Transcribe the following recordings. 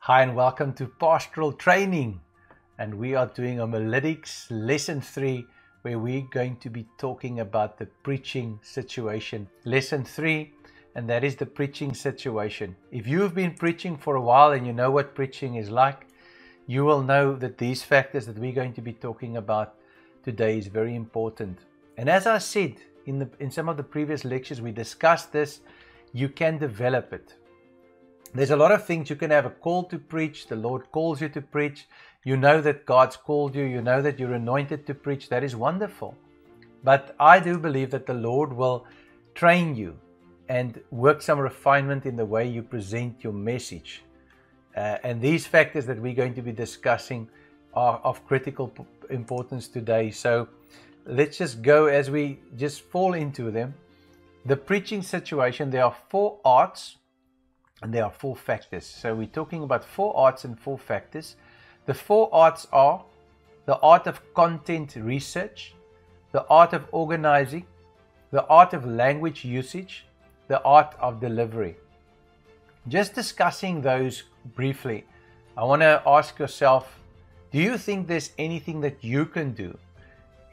Hi and welcome to Pastoral Training, and we are doing Homiletics Lesson 3 where we're going to be talking about the preaching situation. Lesson 3, and that is the preaching situation. If you've been preaching for a while and you know what preaching is like, you will know that these factors that we're going to be talking about today is very important. And as I said in some of the previous lectures, we discussed this, you can develop it. There's a lot of things. You can have a call to preach. The Lord calls you to preach. You know that God's called you. You know that you're anointed to preach. That is wonderful. But I do believe that the Lord will train you and work some refinement in the way you present your message. And these factors that we're going to be discussing are of critical importance today. So let's just go as we just fall into them. The preaching situation, there are 4 arts. And there are 4 factors. So we're talking about 4 arts and 4 factors. The 4 arts are the art of content research, the art of organizing, the art of language usage, the art of delivery. Just discussing those briefly, I want to ask yourself, do you think there's anything that you can do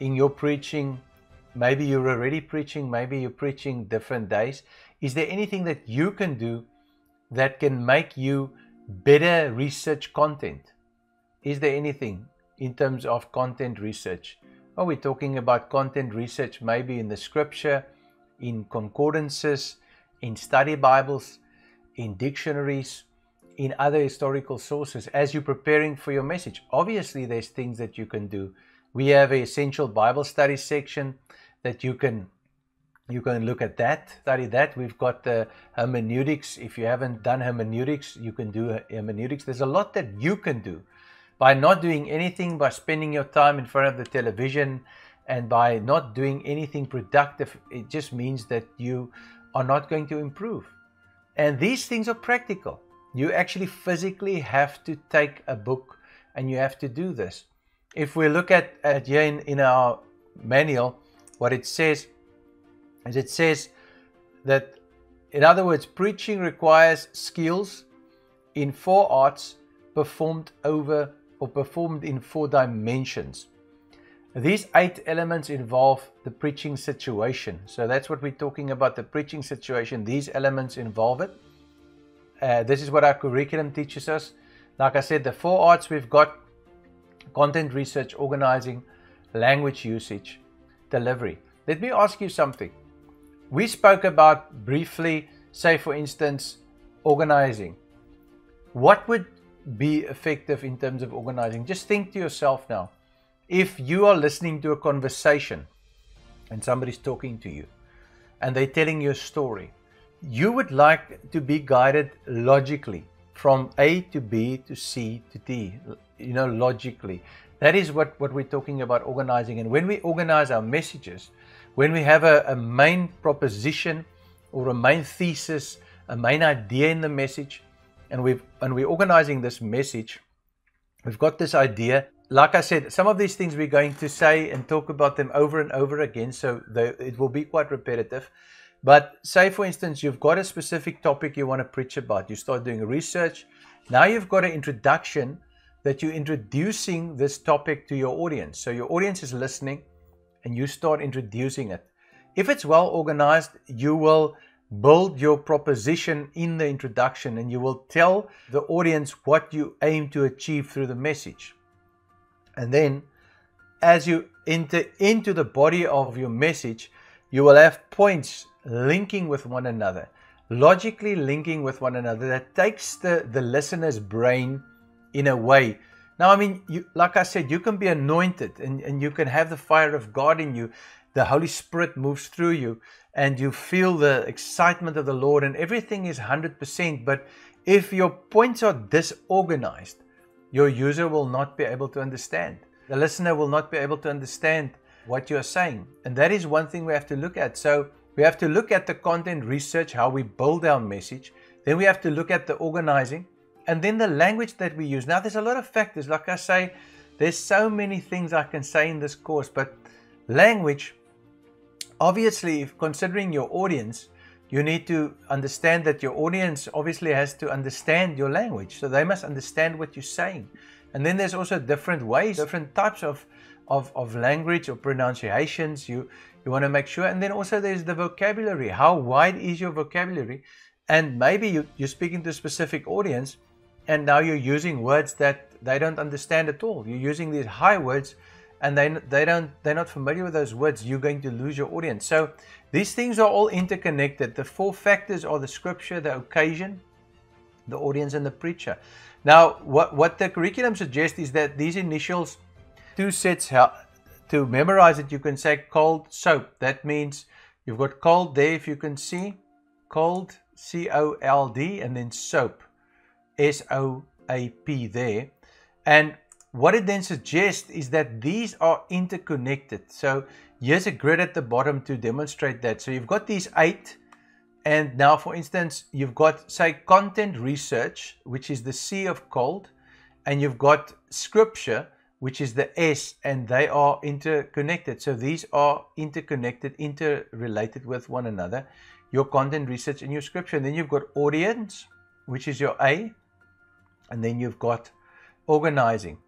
in your preaching? Maybe you're already preaching, maybe you're preaching different days. Is there anything that you can do that can make you better research content? Is there anything in terms of content research? Are we talking about content research maybe in the scripture, in concordances, in study Bibles, in dictionaries, in other historical sources as you're preparing for your message? Obviously, there's things that you can do. We have an essential Bible study section that you can look at that, study that. We've got the hermeneutics. If you haven't done hermeneutics, you can do hermeneutics. There's a lot that you can do by not doing anything, by spending your time in front of the television, and by not doing anything productive. It just means that you are not going to improve. And these things are practical. You actually physically have to take a book and you have to do this. If we look at here in our manual, what it says, as it says that, in other words, preaching requires skills in 4 arts performed in 4 dimensions. These 8 elements involve the preaching situation. So that's what we're talking about, the preaching situation. These elements involve it. This is what our curriculum teaches us. Like I said, the 4 arts we've got: content research, organizing, language usage, delivery. Let me ask you something. We spoke about briefly, say for instance, organizing. What would be effective in terms of organizing? Just think to yourself now, if you are listening to a conversation and somebody's talking to you and they're telling you a story, you would like to be guided logically from A to B to C to D, logically. That is what we're talking about organizing. And when we organize our messages, when we have a main proposition or a main thesis, a main idea in the message, and we're organizing this message, we've got this idea. Like I said, some of these things we're going to say and talk about them over and over again, so it will be quite repetitive. But say, for instance, you've got a specific topic you want to preach about. You start doing research. Now you've got an introduction that you're introducing this topic to your audience. So your audience is listening, and you start introducing it. If it's well organized, you will build your proposition in the introduction and you will tell the audience what you aim to achieve through the message. And then as you enter into the body of your message, you will have points linking with one another, logically linking with one another, that takes the listener's brain in a way. Now, like I said, you can be anointed and you can have the fire of God in you. The Holy Spirit moves through you and you feel the excitement of the Lord and everything is 100%. But if your points are disorganized, your user will not be able to understand. The listener will not be able to understand what you're saying. And that is one thing we have to look at. So we have to look at the content research, how we build our message. Then we have to look at the organizing. And then the language that we use. Now, there's a lot of factors. Like I say, there's so many things I can say in this course. But language, obviously, if considering your audience, You need to understand that your audience obviously has to understand your language. So they must understand what you're saying. And then there's also different ways, different types of language or pronunciations you want to make sure. And then also there's the vocabulary. How wide is your vocabulary? And maybe you're speaking to a specific audience and now you're using words that they don't understand at all. You're using these high words and they're not familiar with those words. You're going to lose your audience. So these things are all interconnected. The 4 factors are the scripture, the occasion, the audience, and the preacher. Now, what the curriculum suggests is that these initials, 2 sets, to memorize it, you can say cold soap. That means you've got cold there, if you can see, cold, C-O-L-D, and then soap, S-O-A-P there. And what it then suggests is that these are interconnected. So here's a grid at the bottom to demonstrate that. So you've got these 8. And now, for instance, you've got, say, content research, which is the C of cold, and you've got scripture, which is the S, and they are interconnected. So these are interconnected, interrelated with one another, your content research and your scripture. And then you've got audience, which is your A, and then you've got organizing,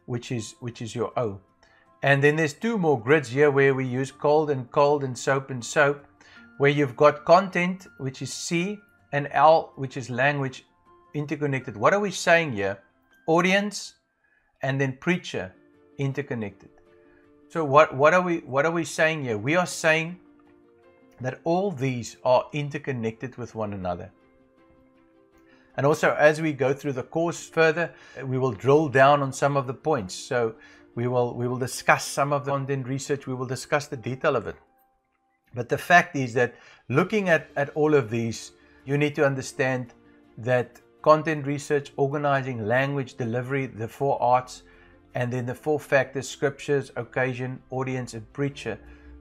which is your O. And then there's 2 more grids here where we use cold and soap, where you've got content, which is C, and L, which is language, interconnected. What are we saying here? Audience and then preacher, interconnected. So what are we saying here? We are saying that all these are interconnected with one another. And also, as we go through the course further, we will drill down on some of the points. So we will discuss some of the content research. We will discuss the detail of it. But the fact is that looking at all of these, you need to understand that content research, organizing, language, delivery, the 4 arts, and then the 4 factors, scriptures, occasion, audience, and preacher,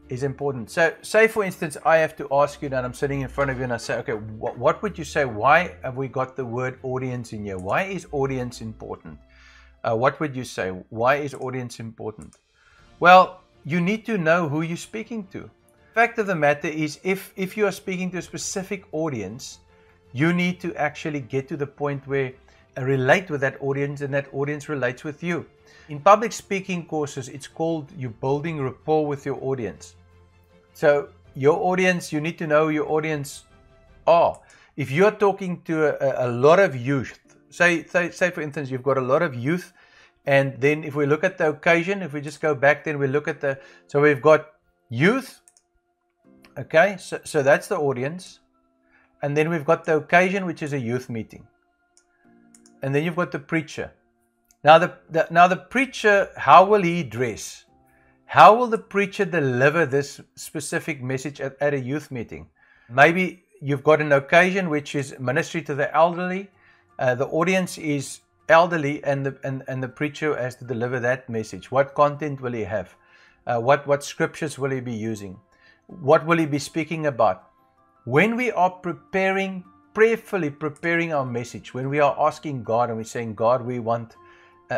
is important. So say, for instance, I have to ask you that I'm sitting in front of you and I say, okay, what would you say? Why have we got the word audience in here? Why is audience important? What would you say? Why is audience important? Well, you need to know who you're speaking to. Fact of the matter is, if you are speaking to a specific audience, you need to actually get to the point where relate with that audience and that audience relates with you. In public speaking courses, it's called you building rapport with your audience. So your audience, you need to know who your audience are. If you're talking to a lot of youth, say for instance, you've got a lot of youth, and then if we look at the occasion, if we just go back, then we look at so we've got youth. Okay, so that's the audience. And then we've got the occasion, which is a youth meeting. And then you've got the preacher. Now the preacher, how will he dress? How will the preacher deliver this specific message at a youth meeting? Maybe you've got an occasion, which is ministry to the elderly. The audience is elderly, and the preacher has to deliver that message. What content will he have? What scriptures will he be using? What will he be speaking about? When we are prayerfully preparing our message, when we are asking God and we're saying, God, we want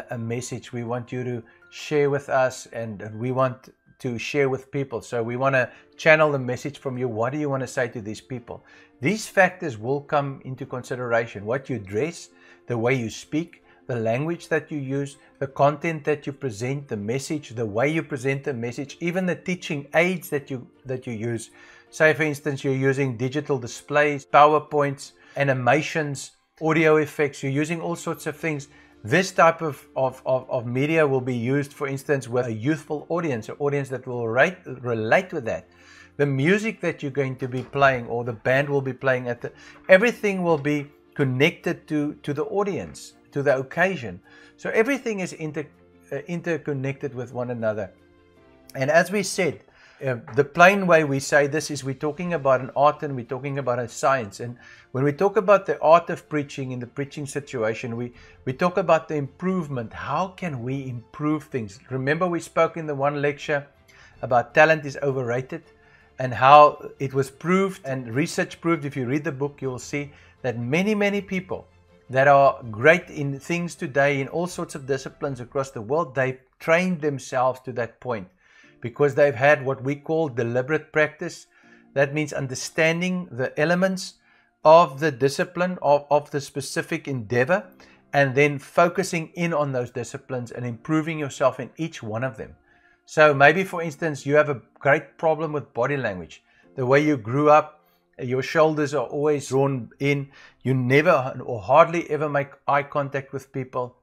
a message, we want you to share with us, and we want to share with people. So we want to channel the message from you. What do you want to say to these people? These factors will come into consideration. What you dress, the way you speak, the language that you use, the content that you present, the message, the way you present the message, even the teaching aids that you use. Say, for instance, you're using digital displays, PowerPoints, animations, audio effects. You're using all sorts of things. This type of media will be used, for instance, with a youthful audience, an audience that will relate with that. The music that you're going to be playing, or the band will be playing everything will be connected to the audience, to the occasion. So everything is interconnected with one another. And as we said, the plain way we say this is we're talking about an art and we're talking about a science. And when we talk about the art of preaching in the preaching situation, we talk about the improvement. How can we improve things? Remember, we spoke in the one lecture about talent is overrated, and how it was proved and research proved. If you read the book, you will see that many people that are great in things today, in all sorts of disciplines across the world, they've trained themselves to that point, because they've had what we call deliberate practice. That means understanding the elements of the discipline of the specific endeavor, and then focusing in on those disciplines and improving yourself in each one of them. So maybe, for instance, you have a great problem with body language. The way you grew up, your shoulders are always drawn in. You never or hardly ever make eye contact with people.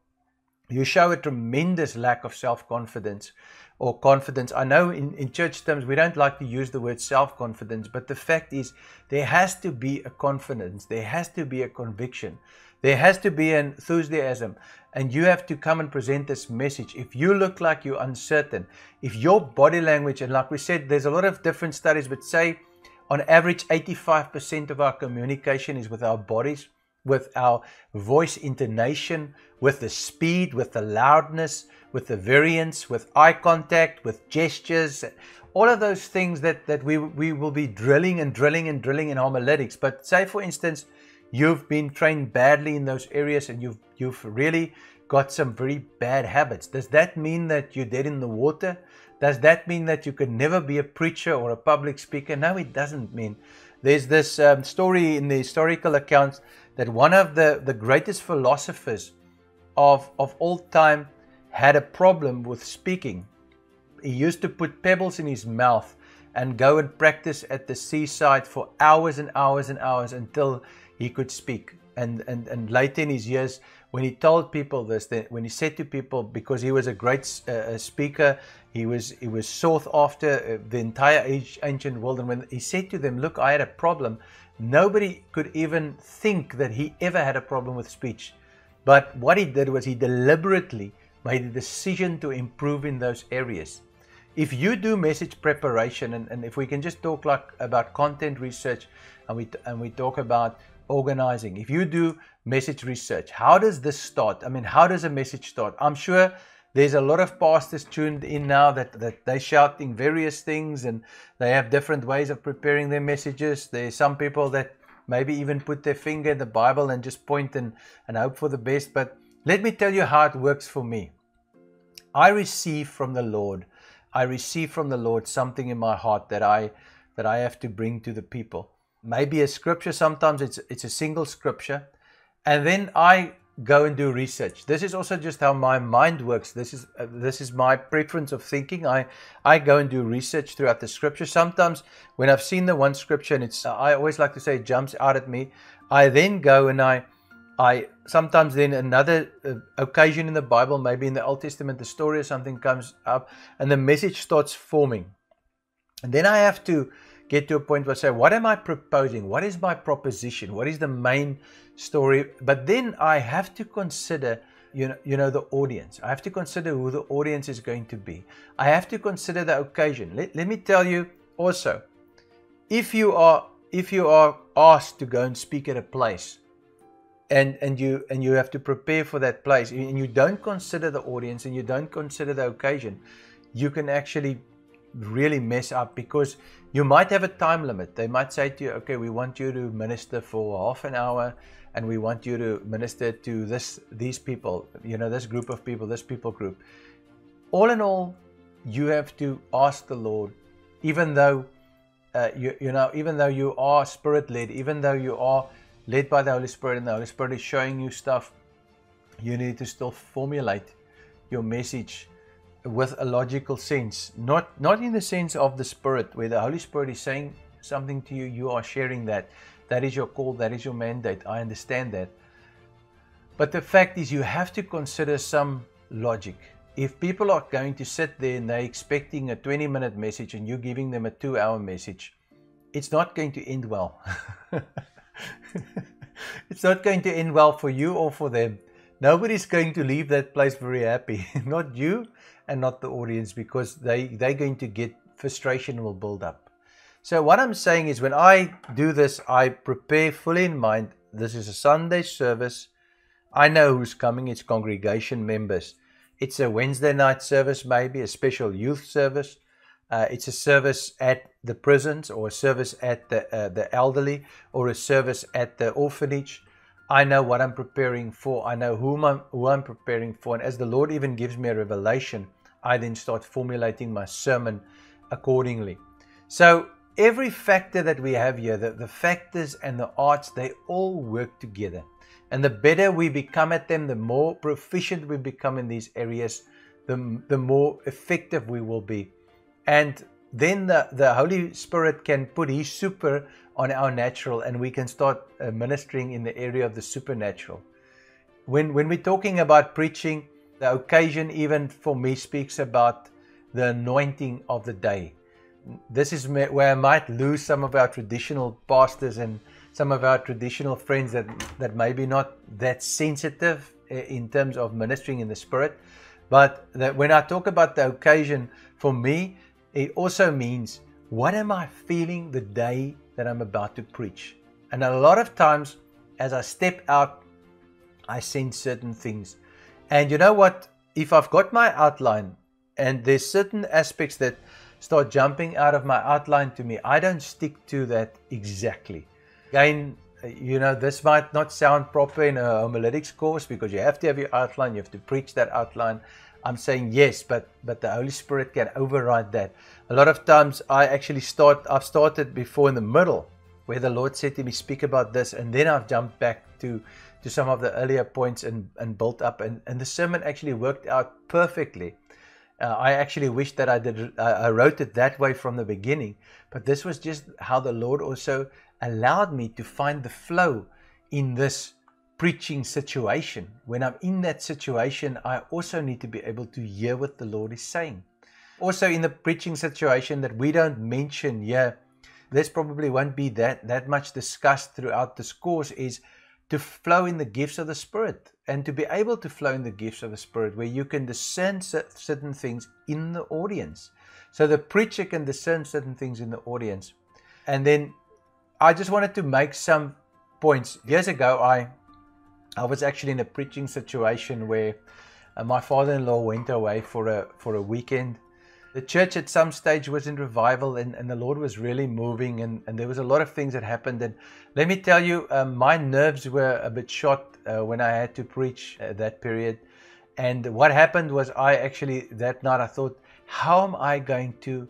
You show a tremendous lack of self-confidence or confidence. I know in church terms, we don't like to use the word self-confidence, but the fact is there has to be a confidence. There has to be a conviction. There has to be an enthusiasm. And you have to come and present this message. If you look like you're uncertain, if your body language, and like we said, there's a lot of different studies, but say on average 85% of our communication is with our bodies, with our voice intonation, with the speed, with the loudness, with the variance, with eye contact, with gestures, all of those things that we will be drilling in homiletics. But say, for instance, you've been trained badly in those areas and you've really got some very bad habits. Does that mean that you're dead in the water? Does that mean that you could never be a preacher or a public speaker? No, it doesn't mean. There's this story in the historical accounts that one of the greatest philosophers of all time had a problem with speaking. He used to put pebbles in his mouth and go and practice at the seaside for hours and hours and hours until he could speak. And late in his years, when he told people this, when he said to people, because he was a great speaker, he was sought after the entire ancient world, and when he said to them, look, I had a problem, nobody could even think that he ever had a problem with speech. But what he did was he deliberately made a decision to improve in those areas. If you do message preparation, and if we can just talk about content research, and we talk about organizing. If you do message research, how does this start? I mean, how does a message start? I'm sure there's a lot of pastors tuned in now that they're shouting various things and they have different ways of preparing their messages. There's some people that maybe even put their finger in the Bible and just point and hope for the best. But let me tell you how it works for me. I receive from the Lord something in my heart that I have to bring to the people. Maybe a scripture, sometimes it's a single scripture, and then I go and do research. This is also just how my mind works. This is my preference of thinking. I go and do research throughout the scripture. Sometimes when I've seen the one scripture and I always like to say it jumps out at me, I then go and I sometimes then another occasion in the Bible, maybe in the Old Testament, the story or something comes up and the message starts forming. And then I have to get to a point where I say, what am I proposing? What is my proposition? What is the main story? But then I have to consider, you know, the audience. I have to consider who the audience is going to be. I have to consider the occasion. Let me tell you also, if you are asked to go and speak at a place, and you have to prepare for that place, and you don't consider the audience and you don't consider the occasion, you can actually really mess up, because you might have a time limit. They might say to you, okay, we want you to minister for half an hour, and we want you to minister to these people, this group of people, this people group. All in all, you have to ask the Lord, even though even though you are spirit-led, even though you are led by the Holy Spirit, and the Holy Spirit is showing you stuff, you need to still formulate your message with a logical sense, not in the sense of the Spirit, where the Holy Spirit is saying something to you, you are sharing that. That is your call, that is your mandate. I understand that. But the fact is, you have to consider some logic. If people are going to sit there and they're expecting a 20-minute message and you're giving them a 2-hour message, it's not going to end well. It's not going to end well for you or for them. Nobody's going to leave that place very happy. Not you and not the audience, because they're going to get frustration and will build up. So what I'm saying is, when I do this, I prepare fully in mind. This is a Sunday service. I know who's coming. It's congregation members. It's a Wednesday night service, maybe a special youth service. It's a service at the prisons, or a service at the elderly, or a service at the orphanage. I know what I'm preparing for. I know who I'm preparing for. And as the Lord even gives me a revelation, I then start formulating my sermon accordingly. So every factor that we have here, the factors and the arts, they all work together. And the better we become at them, the more proficient we become in these areas, the more effective we will be. And then the Holy Spirit can put His super on our natural, and we can start ministering in the area of the supernatural. When we're talking about preaching, the occasion even for me speaks about the anointing of the day. This is where I might lose some of our traditional pastors and some of our traditional friends that maybe not that sensitive in terms of ministering in the Spirit. But that when I talk about the occasion, for me, it also means, what am I feeling the day that I'm about to preach? And a lot of times, as I step out, I sense certain things. And you know what? If I've got my outline and there's certain aspects that start jumping out of my outline to me, I don't stick to that exactly. Again, you know, this might not sound proper in a homiletics course because you have to have your outline, you have to preach that outline. I'm saying yes, but the Holy Spirit can override that. A lot of times I've started before in the middle where the Lord said to me, speak about this, and then I've jumped back to some of the earlier points and built up, and the sermon actually worked out perfectly. I actually wish that I wrote it that way from the beginning, but this was just how the Lord also allowed me to find the flow in this preaching situation. When I'm in that situation, I also need to be able to hear what the Lord is saying. Also in the preaching situation that we don't mention here, this probably won't be that much discussed throughout this course, is to flow in the gifts of the Spirit, and to be able to flow in the gifts of the Spirit where you can discern certain things in the audience. So the preacher can discern certain things in the audience. And then I just wanted to make some points. Years ago, I was actually in a preaching situation where my father-in-law went away for a weekend. The church at some stage was in revival, and the Lord was really moving, and there was a lot of things that happened. And let me tell you, my nerves were a bit shot when I had to preach that period. And what happened was that night I thought, how am I going to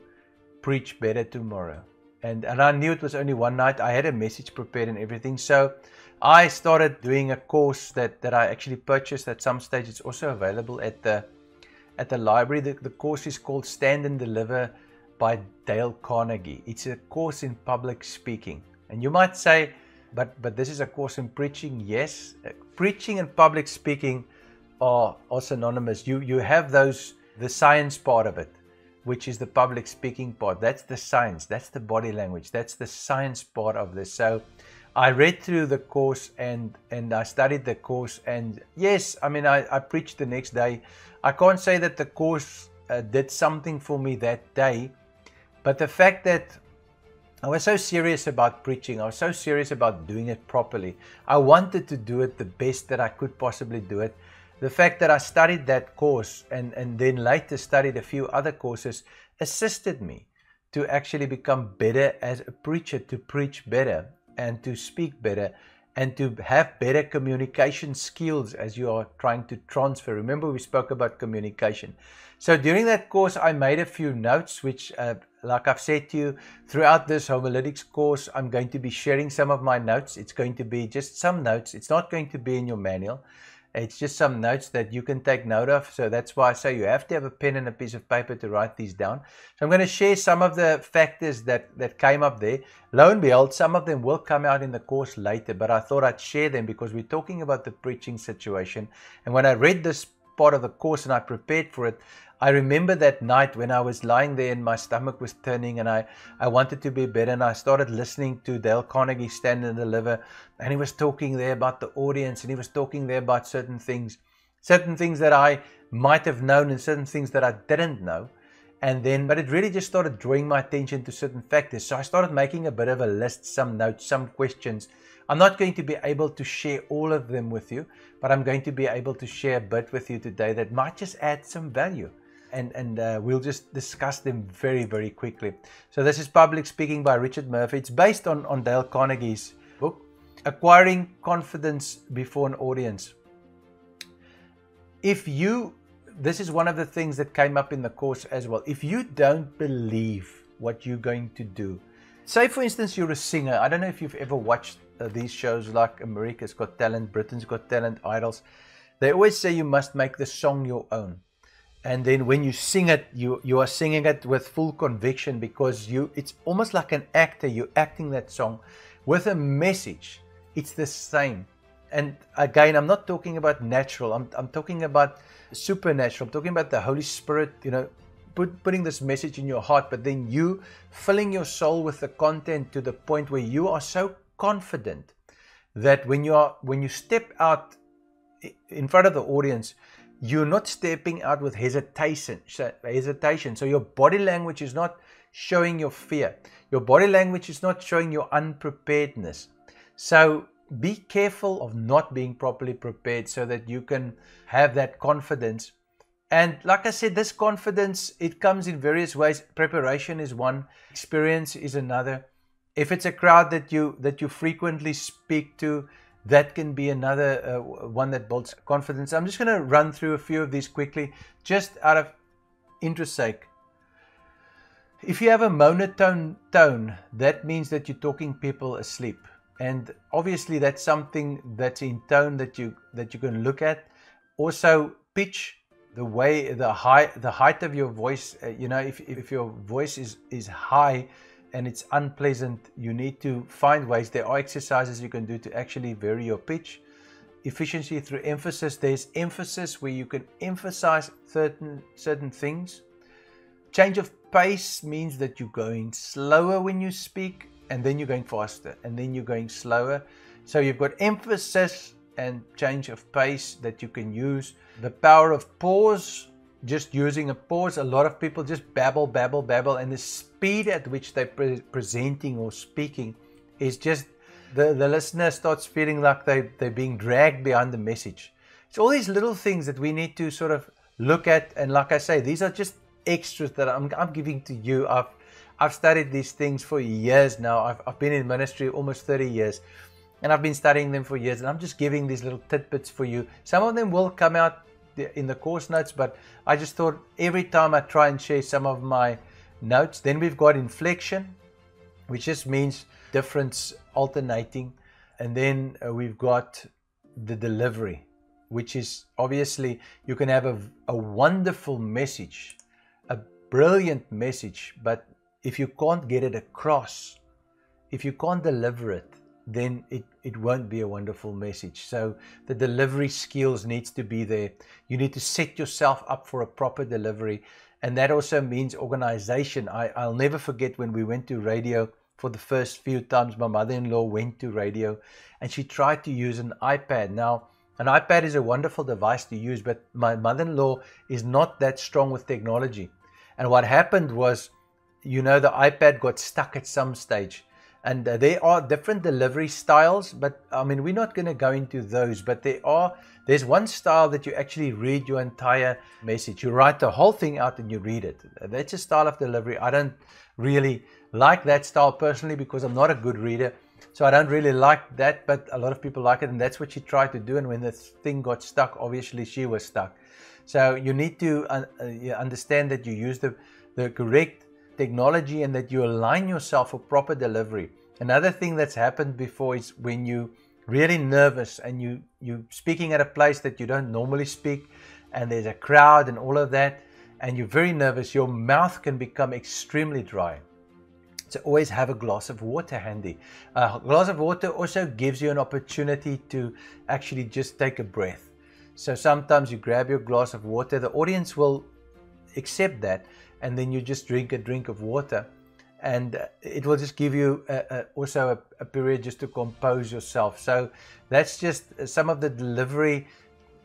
preach better tomorrow? And I knew it was only one night. I had a message prepared and everything. So I started doing a course that I actually purchased at some stage. It's also available at the library. The course is called Stand and Deliver by Dale Carnegie. It's a course in public speaking. And you might say, but this is a course in preaching. Yes, preaching and public speaking are synonymous. You have the science part of it, which is the public speaking part. That's the science, that's the body language, that's the science part of this. So I read through the course and I studied the course, and yes, I mean, I preached the next day. I can't say that the course did something for me that day, but the fact that I was so serious about preaching, I was so serious about doing it properly. I wanted to do it the best that I could possibly do it. The fact that I studied that course and then later studied a few other courses assisted me to actually become better as a preacher, to preach better and to speak better and to have better communication skills as you are trying to transfer. Remember, we spoke about communication. So during that course, I made a few notes, which, like I've said to you, throughout this homiletics course, I'm going to be sharing some of my notes. It's going to be just some notes. It's not going to be in your manual. It's just some notes that you can take note of. So that's why I say you have to have a pen and a piece of paper to write these down. So I'm going to share some of the factors that came up there. Lo and behold, some of them will come out in the course later, but I thought I'd share them because we're talking about the preaching situation. And when I read this part of the course and I prepared for it, I remember that night when I was lying there and my stomach was turning and I wanted to be better, and I started listening to Dale Carnegie Stand and Deliver, and he was talking there about the audience, and he was talking there about certain things that I might have known and certain things that I didn't know. But it really just started drawing my attention to certain factors. So I started making a bit of a list, some notes, some questions. I'm not going to be able to share all of them with you, but I'm going to be able to share a bit with you today that might just add some value. And we'll just discuss them very, very quickly. So this is Public Speaking by Richard Murphy. It's based on Dale Carnegie's book, Acquiring Confidence Before an Audience. This is one of the things that came up in the course as well. If you don't believe what you're going to do, say for instance you're a singer. I don't know if you've ever watched these shows like America's Got Talent, Britain's Got Talent, Idols. They always say you must make the song your own. And then when you sing it, you are singing it with full conviction, because it's almost like an actor. You're acting that song with a message. It's the same. And again, I'm not talking about natural. I'm talking about supernatural. I'm talking about the Holy Spirit, putting this message in your heart, but then you filling your soul with the content to the point where you are so confident that when you step out in front of the audience, you're not stepping out with hesitation. So your body language is not showing your fear. Your body language is not showing your unpreparedness. So be careful of not being properly prepared so that you can have that confidence. And like I said, this confidence, it comes in various ways. Preparation is one, experience is another. If it's a crowd that you frequently speak to, that can be another one that builds confidence. I'm just going to run through a few of these quickly, just out of interest sake. If you have a monotone tone, that means that you're talking people asleep. And obviously that's something that's in tone that you can look at. Also pitch, the height of your voice. If your voice is high and it's unpleasant, you need to find ways. There are exercises you can do to actually vary your pitch. Efficiency through emphasis. There's emphasis where you can emphasize certain things. Change of pace means that you're going slower when you speak, and then you're going faster, and then you're going slower. So you've got emphasis and change of pace that you can use. The power of pause. Just using a pause. A lot of people just babble, and the speed at which they're presenting or speaking is just, the listener starts feeling like they're being dragged behind the message. It's all these little things that we need to sort of look at, and like I say, these are just extras that I'm giving to you. I've studied these things for years now. I've been in ministry almost 30 years, and I've been studying them for years, and I'm just giving these little tidbits for you. Some of them will come out in the course notes, but I just thought every time I try and share some of my notes. Then we've got inflection, which just means difference alternating, and then we've got the delivery, which is obviously you can have a wonderful message, a brilliant message, but if you can't get it across, if you can't deliver it, then it won't be a wonderful message. So the delivery skills needs to be there. You need to set yourself up for a proper delivery. And that also means organization. I'll never forget when we went to radio for the first few times. My mother-in-law went to radio and she tried to use an iPad. Now, an iPad is a wonderful device to use, but my mother-in-law is not that strong with technology. And what happened was, the iPad got stuck at some stage. And there are different delivery styles, but I mean, we're not going to go into those, but there's one style that you actually read your entire message. You write the whole thing out and you read it. That's a style of delivery. I don't really like that style personally because I'm not a good reader. So I don't really like that, but a lot of people like it, and that's what she tried to do. And when the thing got stuck, obviously she was stuck. So you need to understand that you use the correct technology and that you align yourself for proper delivery. Another thing that's happened before is when you really nervous and you speaking at a place that you don't normally speak, and there's a crowd and all of that, and you're very nervous, your mouth can become extremely dry. So always have a glass of water handy. A glass of water also gives you an opportunity to actually just take a breath. So sometimes you grab your glass of water, the audience will accept that, and then you just drink a drink of water, and it will just give you also a period just to compose yourself. So that's just some of the delivery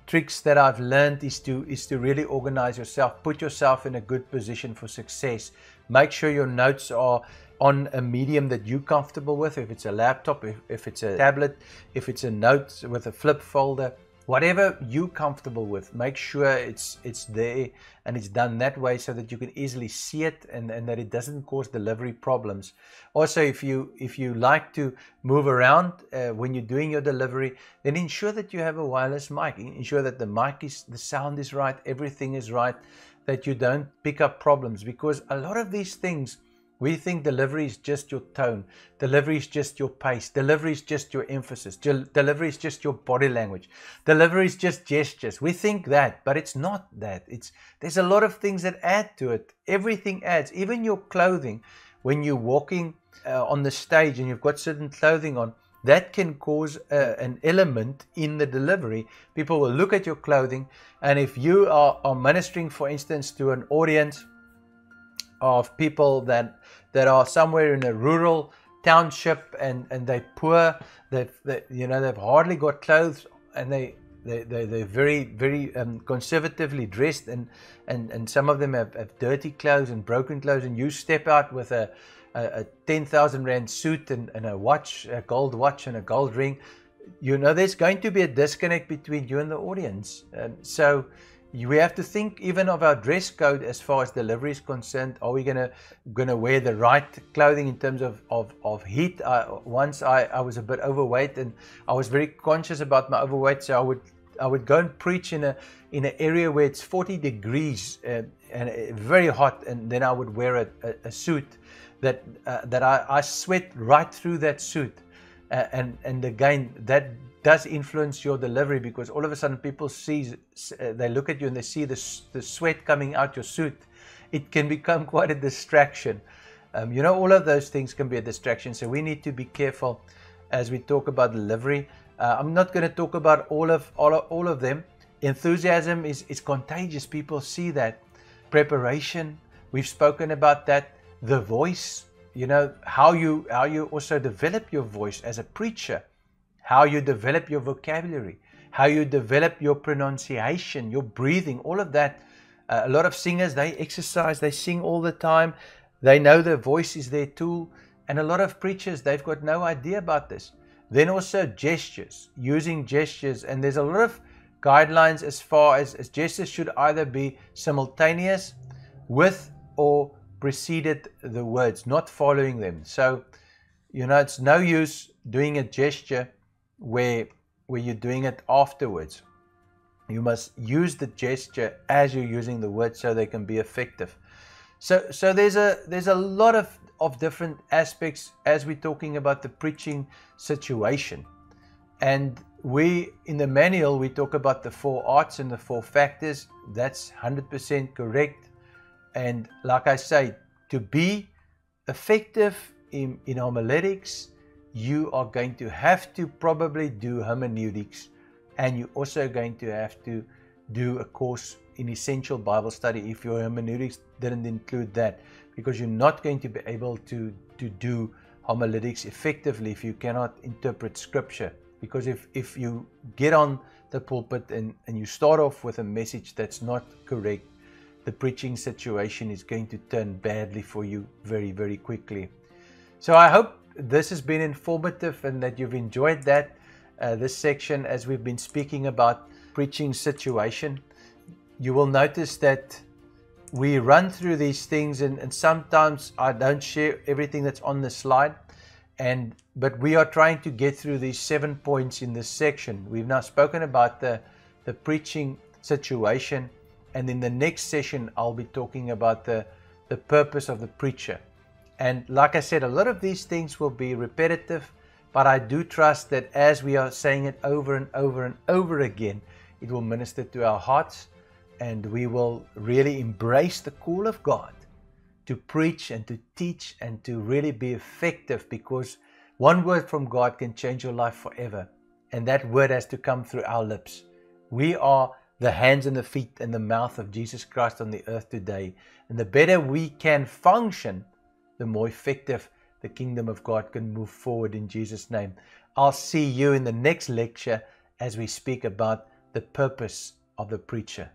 tricks that I've learned, is to really organize yourself, put yourself in a good position for success. Make sure your notes are on a medium that you're comfortable with. If it's a laptop, if it's a tablet, if it's a note with a flip folder, whatever you're comfortable with, make sure it's there and it's done that way so that you can easily see it, and that it doesn't cause delivery problems. Also, if you like to move around when you're doing your delivery, then ensure that you have a wireless mic. Ensure that the sound is right, everything is right, that you don't pick up problems, because a lot of these things We think delivery is just your tone, delivery is just your pace, delivery is just your emphasis, delivery is just your body language, delivery is just gestures. We think that, but it's not that. There's a lot of things that add to it. Everything adds, even your clothing. When you're walking on the stage and you've got certain clothing on, that can cause an element in the delivery. People will look at your clothing, and if you are ministering, for instance, to an audience of people that are somewhere in a rural township and they're poor, they've hardly got clothes, and they're very conservatively dressed, and some of them have dirty clothes and broken clothes, and you step out with a 10,000 rand suit and a watch, a gold watch and a gold ring. There's going to be a disconnect between you and the audience. So we have to think even of our dress code as far as delivery is concerned. Are we gonna wear the right clothing in terms of heat? Once I was a bit overweight, and I was very conscious about my overweight, so I would go and preach in an area where it's 40 degrees and very hot, and then I would wear a suit that I sweat right through that suit, and again, that does influence your delivery, because all of a sudden people they look at you and they see the sweat coming out your suit. It can become quite a distraction. All of those things can be a distraction, so we need to be careful as we talk about delivery. I'm not going to talk about all of them. Enthusiasm is contagious. People see that. Preparation, we've spoken about that. The voice, how you also develop your voice as a preacher, how you develop your vocabulary, how you develop your pronunciation, your breathing, all of that. A lot of singers, they exercise, they sing all the time. They know their voice is their tool. And a lot of preachers, they've got no idea about this. Then also gestures, using gestures. And there's a lot of guidelines as far as gestures should either be simultaneous with or preceded the words, not following them. So, it's no use doing a gesture where you're doing it afterwards. You must use the gesture as you're using the words so they can be effective. So there's a lot of different aspects as we're talking about the preaching situation. And in the manual, we talk about the 4 arts and the 4 factors. That's 100% correct. And like I say, to be effective in homiletics, you are going to have to probably do hermeneutics, and you're also going to have to do a course in essential Bible study if your hermeneutics didn't include that, because you're not going to be able to do homiletics effectively if you cannot interpret scripture. Because if you get on the pulpit and you start off with a message that's not correct, the preaching situation is going to turn badly for you very, very quickly. So I hope this has been informative and that you've enjoyed that, this section as we've been speaking about preaching situation. You will notice that we run through these things, and sometimes I don't share everything that's on the slide, but we are trying to get through these 7 points in this section. We've now spoken about the preaching situation, and in the next session I'll be talking about the purpose of the preacher. And like I said, a lot of these things will be repetitive, but I do trust that as we are saying it over and over and over again, it will minister to our hearts, and we will really embrace the call of God to preach and to teach and to really be effective, because one word from God can change your life forever, and that word has to come through our lips. We are the hands and the feet and the mouth of Jesus Christ on the earth today, and the better we can function, the more effective the kingdom of God can move forward in Jesus' name. I'll see you in the next lecture as we speak about the purpose of the preacher.